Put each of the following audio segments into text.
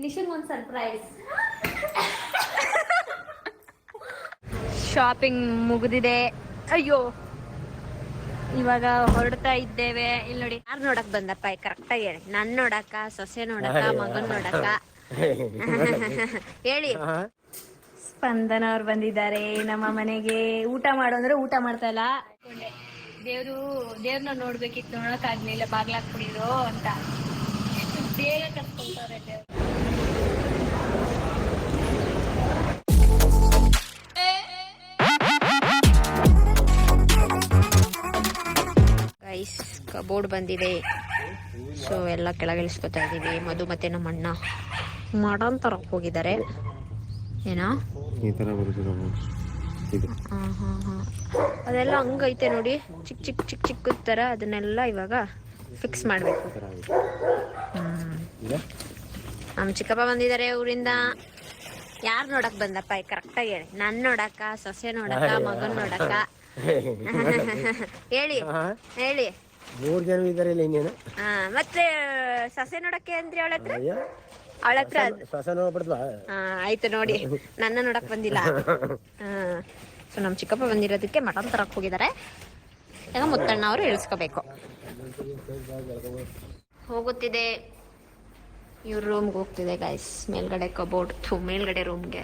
ನಿಶಂಗ್ ಒಂದು surprise. Shopping ಮುಗಿದಿದೆ. ಅಯ್ಯೋ, ಇವಾಗ ಹೊರಡ್ತಾ ಇದ್ದೇವೆ. ಇಲ್ಲಿ ನೋಡಿ, ಯಾರು ನೋಡಕ್ ಬಂದಪ್ಪ? ಕರೆಕ್ಟಾಗಿ ಹೇಳಿ. ನನ್ ನೋಡಕ್ಕ, ಸೊಸೆ ನೋಡಕ್ಕ, ಮಗನ್ ನೋಡಕ್ಕ ಹೇಳಿ. ಸ್ಪಂದನ ಅವ್ರು ಬಂದಿದ್ದಾರೆ ನಮ್ಮ ಮನೆಗೆ. ಊಟ ಮಾಡು ಅಂದ್ರೆ ಊಟ ಮಾಡ್ತಾ ಇಲ್ಲ. ದೇವ್ರನ್ನ ನೋಡ್ಬೇಕಿತ್ತು, ನೋಡಕ್ ಆಗ್ಲಿಲ್ಲ, ಬಾಗ್ಲಾಕ್ಬಿಡಿದ್ರು ಅಂತ. ಬೇಗ ಕರ್ಕೊಂತಾರೆ ದೇವ್ರು. ಗೈಸ್, ಕಬೋರ್ಡ್ ಬಂದಿದೆ. ಸೊ ಎಲ್ಲ ಕೆಳಗಿಳಿಸ್ಕೊತಾ ಇದೀವಿ. ಮಧು ಮತ್ತೆ ನಮ್ಮ ಅಣ್ಣ ಮಟನ್ ತರಕ್ ಹೋಗಿದ್ದಾರೆ. ಏನಾ ಈ ತರ ಬರುತ್ತೆ ಅದೆಲ್ಲ ಹಂಗೈತೆ ನೋಡಿ, ಚಿಕ್ಕ ಚಿಕ್ಕ ಚಿಕ್ಕ ಚಿಕ್ಕ ತರ. ಅದನ್ನೆಲ್ಲ ಇವಾಗ ಫಿಕ್ಸ್ ಮಾಡ್ಬೇಕು. ನಮ್ಮ ಚಿಕ್ಕಪ್ಪ ಬಂದಿದ್ದಾರೆ ಊರಿಂದ. ಯಾರು ನೋಡಕ್ ಬಂದಪ್ಪ? ಕರೆಕ್ಟಾಗಿ ಹೇಳಿ. ನನ್ ನೋಡಕ್ಕ, ಸೊಸೆ ನೋಡಕ್ಕ, ಮಗನ್ ನೋಡಕ್ಕ ಹೇಳಿ ಹೇಳಿ. 3 ಜನ ಇದ್ದಾರೆ ಇಲ್ಲ ಇನ್ನೇನು. ಮತ್ತೆ ಸೊಸೆ ನೋಡಕ್ಕೆ ಅಂದ್ರೆ ಅವಳ ಹತ್ರ ಸೊಸೆ ನೋಡ್ಬಿಡ್ವಾ? ಆಯ್ತು ನೋಡಿ, ನನ್ನ ನೋಡಕ್ ಬಂದಿಲ್ಲ. ಸೊ ನಮ್ ಚಿಕ್ಕಪ್ಪ ಬಂದಿರೋದಕ್ಕೆ ಮಟನ್ ತರಕ್ ಹೋಗಿದ್ದಾರೆ. ಈಗ ಮುತ್ತಣ್ಣ ಅವರು ಇಳಿಸ್ಕೋಬೇಕು. ಹೋಗುತ್ತಿದೆ, ಇವ್ರ ರೂಮ್ಗೆ ಹೋಗ್ತಿದೆ ಗೈಸ್. ಮೇಲ್ಗಡೆ ಕಬೋರ್ಡ್, ಮೇಲ್ಗಡೆ ರೂಮ್ಗೆ.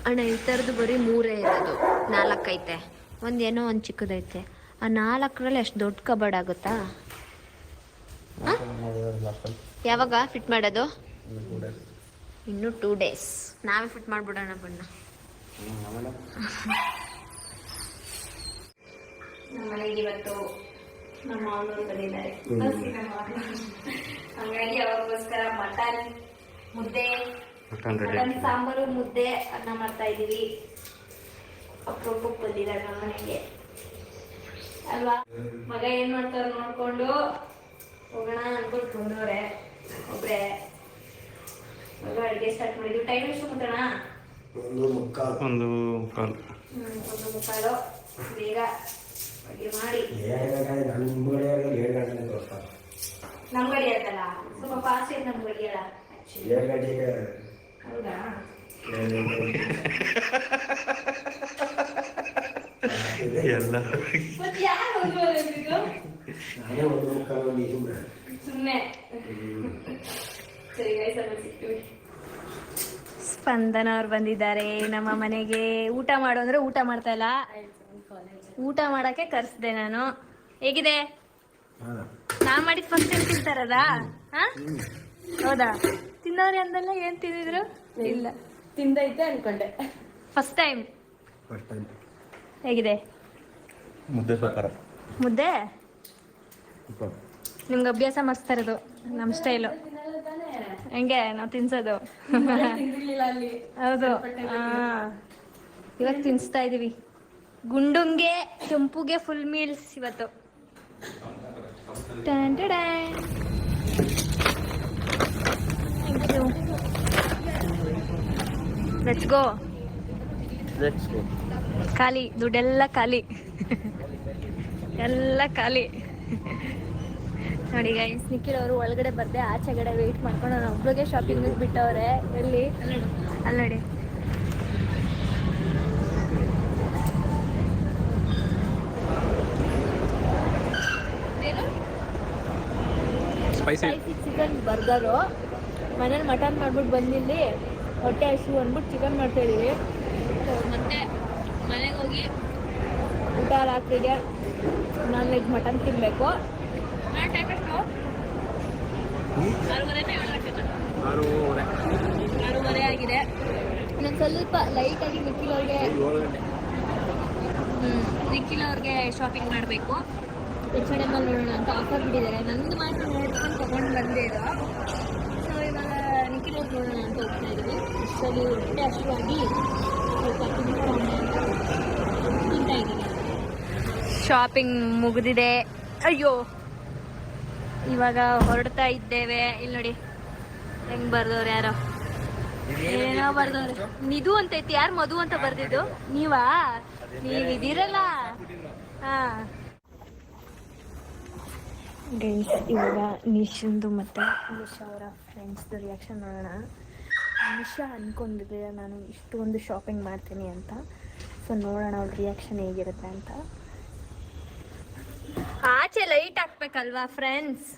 ಅಣ್ಣ ಈ ಥರದ್ದು ಬರೀ 3 ಇರೋದು, 4 ಐತೆ. ಒಂದೇನೋ ಒಂದು ಚಿಕ್ಕದೈತೆ. ಆ 4ರಲ್ಲಿ ಅಷ್ಟು ದೊಡ್ಡ ಕಬೋರ್ಡ್ ಆಗುತ್ತಾ? ಯಾವಾಗ ಫಿಟ್ ಮಾಡೋದು? ಇನ್ನು 2 ಡೇಸ್. ನಾವೇ ಫಿಟ್ ಮಾಡ್ಬಿಡೋಣ ಬಣ್ಣ. ನಮ್ಮ ಮನೆಗೆ ಇವತ್ತು ನಮ್ಮ ಮಾವನವರು ಬಂದಿದ್ದಾರೆ. ಹಂಗಾಗಿ ಅವ್ರಿಗೋಸ್ಕರ ಮಟನ್ ಮುದ್ದೆ, ಮಟನ್ ಸಾಂಬಾರು, ಮುದ್ದೆ, ಅನ್ನ ಮಾಡ್ತಾ ಇದೀವಿ. ಅಪ್ರೂಪಕ್ಕೆ ಬಂದಿದ್ದಾರೆ ನಮ್ಮ ಮನೆಗೆ ಅಲ್ವಾ? ಮಗ ಏನ್ ಮಾಡ್ತಾರ ನೋಡ್ಕೊಂಡು ಹೋಗೋಣ ಅನ್ಕೊಂಡು ಬಂದವ್ರೆ. ಒಬ್ರೆ ಮಗ ಅಡುಗೆ ಸ್ಟಾರ್ಟ್ ಮಾಡಿದ್ವಿ. ಟೈಮ್ ಎಷ್ಟು ಮುಟ್ಟಣ? 1:15. 1:15. ಬೇಗ ಅಡುಗೆ ಮಾಡಿ. ನಮ್ ಗಡಿ ಅಂತಲ್ಲ, ಸ್ವಲ್ಪ ಫಾಸ್ಟ್ ಇದೆ ನಮ್ ಗಡಿ ಅಲ್ಲ. ಹೌದಾ? ಸುಮ್ಮನೆ ಸ್ಪಂದನ ಅವ್ರು ಬಂದಿದ್ದಾರೆ ನಮ್ಮ ಮನೆಗೆ. ಊಟ ಮಾಡು ಅಂದ್ರೆ ಊಟ ಮಾಡ್ತಾ ಇಲ್ಲ. ಊಟ ಮಾಡಕ್ಕೆ ಕರ್ಸ್ದೆ ನಾನು. ಹೇಗಿದೆ? ನಾ ಮಾಡಿದ್ ಫಸ್ಟ್ ಟೈಮ್ ತಿಂತಾರದ? ಹೌದಾ? ತಿನ್ನೋರಿ ಅಂದಲ್ಲ, ಏನ್ ತಿಂದಿದ್ರು? ಇಲ್ಲ, ತಿಂದೈತೆ ಅನ್ಕೊಂಡೆ. First time. ಹೇಗಿದೆ ಮುದ್ದೆ? ಸೂಪರ್ ಮುದ್ದೆ. ನಿಮ್ಗೆ ಅಭ್ಯಾಸ ಮಸ್ತ್ ಇರೋದು, ನಮ್ ಸ್ಟೈಲು. ಹೆಂಗೆ ನಾವು ತಿನ್ಸೋದು? ಹೌದು, ಇವಾಗ ತಿನ್ಸ್ತಾ ಇದೀವಿ. ಗುಂಡುಂಗೆ ಕೆಂಪುಗೆ ಫುಲ್ ಮೀಲ್ಸ್ ಇವತ್ತು. Let's go. ಖಾಲಿ ದುಡ್ಡೆಲ್ಲ ಖಾಲಿ. ಎಲ್ಲ ಖಾಲಿ ನೋಡಿ ಗೈಸ್. ನಿಖಿಲ್ ಅವರು ಒಳಗಡೆ ಬರ್ದೆ ಆಚೆಗಡೆ ವೆಯ್ಟ್ ಮಾಡ್ಕೊಂಡು ನಾನು ಒಬ್ಳಿಗೆ ಶಾಪಿಂಗ್ ಬಿಟ್ಟವ್ರೆ. ಎಲ್ಲಿ? ಅಲ್ಲಿ ನೋಡಿ. Spicy chicken burger. ಮನೇಲಿ ಮಟನ್ ಮಾಡ್ಬಿಟ್ಟು ಬಂದಿಲ್ಲಿ ಹೊಟ್ಟೆ ಹಸು ಅಂದ್ಬಿಟ್ಟು ಚಿಕನ್ ಮಾಡ್ತಾ ಇದೀವಿ. ಮತ್ತೆ ಮನೆಗೆ ಹೋಗಿ ಊಟ ರಾತ್ರಿಗೆ ನಾನ್ ವೆಜ್ ಮಟನ್ ತಿನ್ನಬೇಕು. 6:30 ಆಗಿದೆ. ನಾನು ಸ್ವಲ್ಪ ಲೈಟಾಗಿ ನಿಖಿಲ್ ಅವ್ರಿಗೆ ಶಾಪಿಂಗ್ ಮಾಡಬೇಕು. H&M ಅಲ್ಲಿ ನೋಡೋಣ ಅಂತ ಆಫರ್ ಬಿಟ್ಟಿದ್ದಾರೆ. ನಂದು ಮಾತ್ರ ನೋಡ್ಕೊಂಡು ತೊಗೊಂಡು ಬಂದಿರೋ. ಸೊ ಇವಾಗ ನಿಖಿಲ್ ಅವ್ರು ನೋಡೋಣ ಅಂತ ಹೋಗ್ತಾ ಇದ್ದೀವಿ. ಅಷ್ಟರಲ್ಲಿ ಹೊಟ್ಟೆ ಹಸಿವಾಗಿ ಸ್ವಲ್ಪ ತಿಂತಾ ಇದ್ದೀನಿ. ಶಾಪಿಂಗ್ ಮುಗಿದಿದೆ. ಅಯ್ಯೋ, ಇವಾಗ ಹೊರಡ್ತಾ ಇದ್ದೇವೆ. ಇಲ್ಲಿ ನೋಡಿ ಹೆಂಗ್ ಬರ್ದವ್ರು, ಯಾರೋ ಏನೋ ಬರ್ದವ್ರೆ. ನಿಧು ಅಂತ ಐತಿ. ಯಾರು ಮಧು ಅಂತ ಬರ್ದಿದ್ದು? ನೀವಾ? ನೀವಿದ್ದೀರಲ್ಲ. ಹಾ ಗೈಸ್ ಇವಾಗ ನಿಶಂದು ಮತ್ತು ನಿಶಾ ಅವರ ಫ್ರೆಂಡ್ಸ್ದು ರಿಯಾಕ್ಷನ್ ನೋಡೋಣ. ನಿಶಾ ಅಂದ್ಕೊಂಡಿರಲಿಲ್ಲ ನಾನು ಇಷ್ಟೊಂದು ಶಾಪಿಂಗ್ ಮಾಡ್ತೀನಿ ಅಂತ. ಸೊ ನೋಡೋಣ ಅವ್ರ ರಿಯಾಕ್ಷನ್ ಹೇಗಿರುತ್ತೆ ಅಂತ. ಆಚೆ ಲೈಟ್ ಹಾಕ್ಬೇಕಲ್ವಾ ಫ್ರೆಂಡ್ಸ್,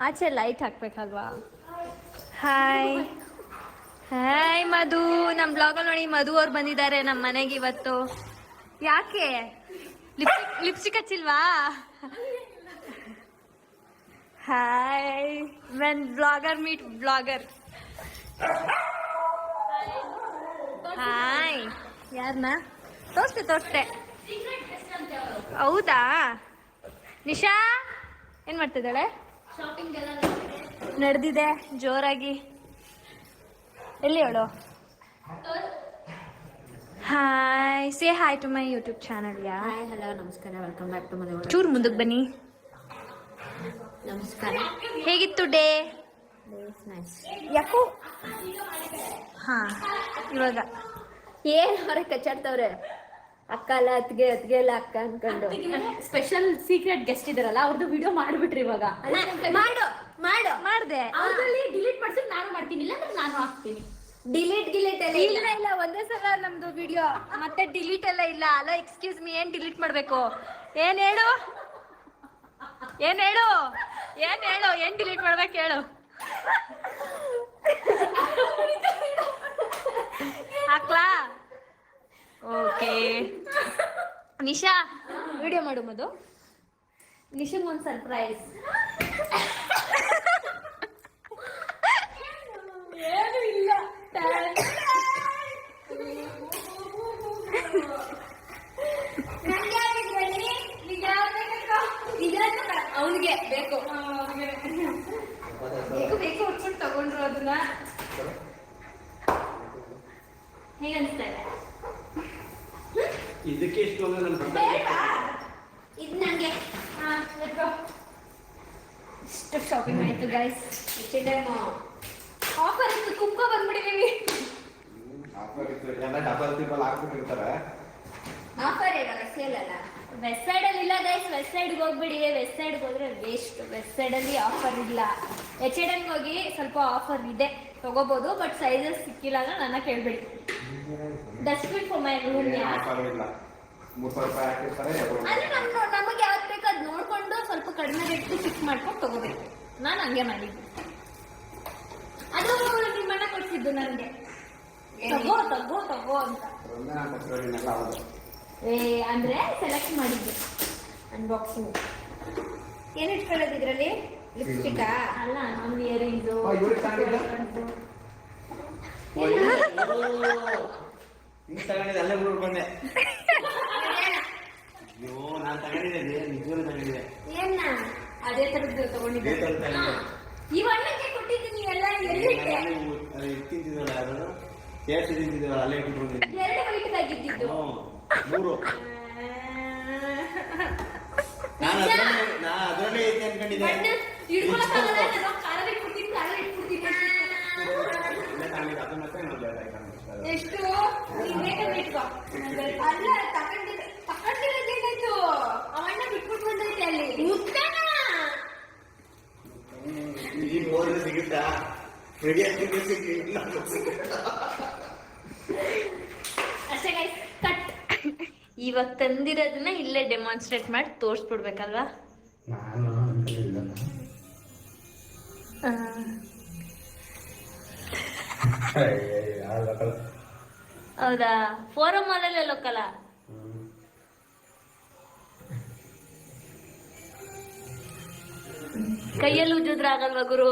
ಆಚೆ ಲೈಟ್ ಹಾಕ್ಬೇಕಲ್ವಾ. ಹಾಯ್ ಹಾಯ್ ಮಧು, ನಮ್ಮ ಬ್ಲಾಗಲ್ಲಿ ನೋಡಿ ಮಧು ಅವ್ರು ಬಂದಿದ್ದಾರೆ ನಮ್ಮ ಮನೆಗೆ ಇವತ್ತು. ಯಾಕೆ ಲಿಪ್ಸ್ಟಿಕ್ ಹಚ್ಚಿಲ್ವಾ? Hi, when blogger meet blogger. Hi, ಯಾರನ್ನ ತೋರಿಸ್ತೆ. ಹೌದಾ? ನಿಶಾ ಏನ್ ಮಾಡ್ತಿದ್ದಾಳೆ? ಶಾಪಿಂಗ್ ಎಲ್ಲ ನಡೆದಿದೆ ಜೋರಾಗಿ. ಎಲ್ಲಿ ಹೇಳು? Hi, say hi to my YouTube channel. Ya hi, hello, ನಮಸ್ಕಾರ, ವೆಲ್ಕಮ್ ಬ್ಯಾಕ್ ಟು ಮೈ ಚೂರು ಮುಂದಕ್ಕೆ ಬನ್ನಿ. ನಮಸ್ಕಾರ. ಹೇಗಿತ್ತು ಡೇ? ನೈಸ್. ಯಾಕೋ ಹಾ ಇವಾಗ ಏನ್ ಅವ್ರೆ ಕಚ್ಚಾಡ್ತವ್ರೆ? ಅಕ್ಕ ಅಲ್ಲ ಅತ್ಗೆ, ಅತ್ಗೆ ಅಲ್ಲ ಅಕ್ಕ ಅನ್ಕೊಂಡು. ಸ್ಪೆಷಲ್ ಸೀಕ್ರೆಟ್ ಗೆಸ್ಟ್ ಇದಾರಲ್ಲ, ಅವ್ರದ್ದು ವಿಡಿಯೋ ಮಾಡ್ಬಿಟ್ರಿ ಇವಾಗ. ಮಾಡು ಮಾಡು ಮಾಡ್ದೆ. ಅವ್ರಲ್ಲಿ ಡಿಲೀಟ್ ಮಾಡ್ಸಿದ್ರೆ ನಾನು ಮಾಡ್ತೀನಿ, ಇಲ್ಲ ಅಂದ್ರೆ ನಾನು ಹಾಕ್ತೀನಿ. ಡಿಲೀಟ್ ಎಲ್ಲ ಇಲ್ಲ ಒಂದೇ ಸಲ ನಮ್ದು ವಿಡಿಯೋ ಮತ್ತೆ ಡಿಲೀಟ್ ಎಲ್ಲ ಇಲ್ಲ ಅಲ್ಲ. ಎಕ್ಸ್ಕ್ಯೂಸ್ ಮೀ, ಏನ್ ಡಿಲೀಟ್ ಮಾಡ್ಬೇಕು? ಏನ್ ಹೇಳು ಏನ್ ಡಿಲೀಟ್ ಮಾಡ್ಬೇಕು ಹೇಳು. ಹಾಕ್ಲಾ? ಓಕೆ ನಿಶಾ ವಿಡಿಯೋ ಮಾಡು ಮದು. ನಿಶಂಗ್ ಒಂದು ಸರ್ಪ್ರೈಸ್. ಏನು ಇಲ್ಲ. ಅವನಿಗೆ ಬೇಕು ಉಟ್ಬಿಟ್ಟು ತಗೊಂಡ್ರು ಅದನ್ನ. ಹೇಗೆ ಅನಿಸ್ತಾ ಇದೆ? ಇದಕ್ಕೆ ಇಷ್ಟು ಇದು ನಂಗೆ ಇಷ್ಟು ಶಾಪಿಂಗ್ ಆಯ್ತು ಗೈಸ್. ಆಫರ್ ಇತ್ತು, ಕುಕ್ಕೋ ಬಂದ್ಬಿಟ್ಟಿದೀವಿ. ಆಫರ್ ಇರಲ್ಲ, ಸೇಲ್ ಅಲ್ಲ. ವೆಸ್ಟ್ ಸೈಡ್ ಅಲ್ಲಿ ಇಲ್ಲ ಗೈಸ್, ವೆಸ್ಟ್ ಸೈಡ್ಗೆ ಹೋಗ್ಬಿಡಿ. ವೆಸ್ಟ್ ಸೈಡ್ಗೆ ಹೋದ್ರೆ ವೇಸ್ಟ್. ವೆಸ್ಟ್ ಸೈಡ್ ಅಲ್ಲಿ ಆಫರ್ ಇಲ್ಲ. H&M ಹೋಗಿ ಸ್ವಲ್ಪ ಆಫರ್ ಇದೆ, ತಗೋಬಹುದು. ಬಟ್ ಸೈಜಸ್ ಸಿಕ್ಕಿಲ್ಲ ಅಂದ್ರೆ ನನ್ನ ಕೇಳ್ಬೇಡಿ. Dustbin for my room. ಅಂದ್ರೆ ನಮಗೆ ಯಾವ್ದು ಬೇಕು ಅದು ನೋಡ್ಕೊಂಡು ಸ್ವಲ್ಪ ಕಡಿಮೆ ರೇಟ್ ಫಿಕ್ಸ್ ಮಾಡ್ಕೊಂಡು ತಗೋಬೇಕು. ನಾನು ಹಂಗೆ ಮಾಡಿದ್ದೆ. ಅದು ನಿಮ್ಮಣ್ಣ ಕೊಡ್ಸಿದ್ದು ನನಗೆ, ತಗೋ ತಗೋ ತಗೋ ಅಂತ. ಅಂದ್ರೆ ಸೆಲೆಕ್ಟ್ ಮಾಡಿದ್ದು ಅನ್ಬಾಕ್ಸಿಂಗ್. ಏನ್ ಇಟ್ಕೊಳ್ಳೋದು ಇದ್ರಲ್ಲಿ? ಲಿಪ್ಸ್ಟಿಕಾ? ಅಲ್ಲ, ನಮ್ಮ ಇಯರಿಂಗ್ಸು. ಅಲ್ಲೇ ಬಿಡ್ಕೊಂಡೆ. ನಾನು ತಗೊಂಡಿದ್ದೆ, ನಿಜವಾಗ್ಲೂ ತಗೊಂಡಿದ್ದೆ. ಏನ ಅದೇ ತರದ್ದು ತಗೊಂಡಿದ್ದೆ. ಈ ಅಣ್ಣಕ್ಕೆ ಕೊಟ್ಟಿದ್ದೀನಿ ಎಲ್ಲ. ಎಲ್ಲಿಟ್ಟೆ? ತಿಂತಿದ್ವಲ್ಲ, ಅದು ಟೇಸ್ಟ್ ತಿಂತಿದ್ವಲ್ಲ, ಅಲ್ಲೇ ಇಟ್ಕೊಂಡಿದ್ದೆ. 2 ವೈಟ್ಗಾಗಿದ್ದು. 3. ನಾನು ಅದರಲ್ಲೇ ಐತೆ ಅನ್ಕೊಂಡಿದ್ದೆ. ಎಷ್ಟು ಅಲ್ಲ ತಗೊಂಡಿರೋದೇನಾಯ್ತು? ಅವಣ್ಣ ಬಿಟ್ಬಿಟ್ಟು ಬಂದೈತೆ ಅಲ್ಲಿ. ಈಗ ಹೋದ್ರೆ ಸಿಗುತ್ತಾ? ರೆಡಿ ಆಗ್ತಿದ್ದೆ ಸಿಗ್ಲಿಲ್ಲ. ಅಷ್ಟೇ ಗೈಸ್, ಕಟ್. ಇವಾಗ ತಂದಿರೋದನ್ನ ಇಲ್ಲೇ ಡೆಮಾನ್ಸ್ಟ್ರೇಟ್ ಮಾಡಿ ತೋರಿಸ್ಬಿಡ್ಬೇಕಲ್ವಾ? ಹೌದಾ? ಫೋರಮ್ ಮಾಲಲ್ಲೇ ಲೋಕಲ. ಕೈಯಲ್ಲಿ ಉಜ್ಜಿದ್ರೆ ಆಗಲ್ವಾ ಗುರು?